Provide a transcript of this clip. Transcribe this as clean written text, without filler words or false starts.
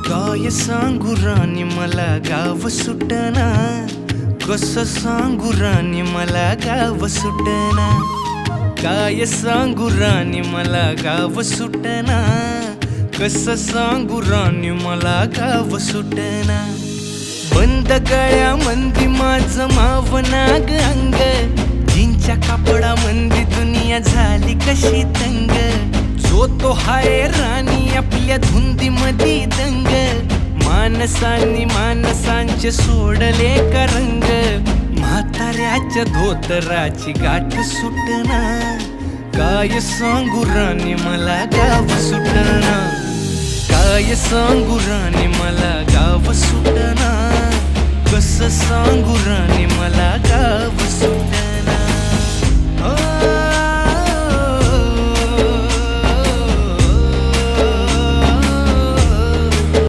काय सांगू राणी मला गाव सुटना, कसं सांगू राणी मला गाव सुटना. काय सांगू राणी मला गाव सुटना, कसं सांगू राणी मला गाव सुटना. बंद गळ्यामंदी माझं मावनाग अंग, जीनच्या कापडामंदी दुनिया झाली कशी तंग. जो तो हाय राणी आपल्या धुंदीमधी दंग, माणसांनी माणसांचे सोडले का रंग. म्हाताऱ्याच्या धोतराची गाठ सुटना, काय सांगू राणी मला गाव सुटना. काय सांगू राणी मला गाव सुटना, कसं सांगू राणी मला गाव सुटना.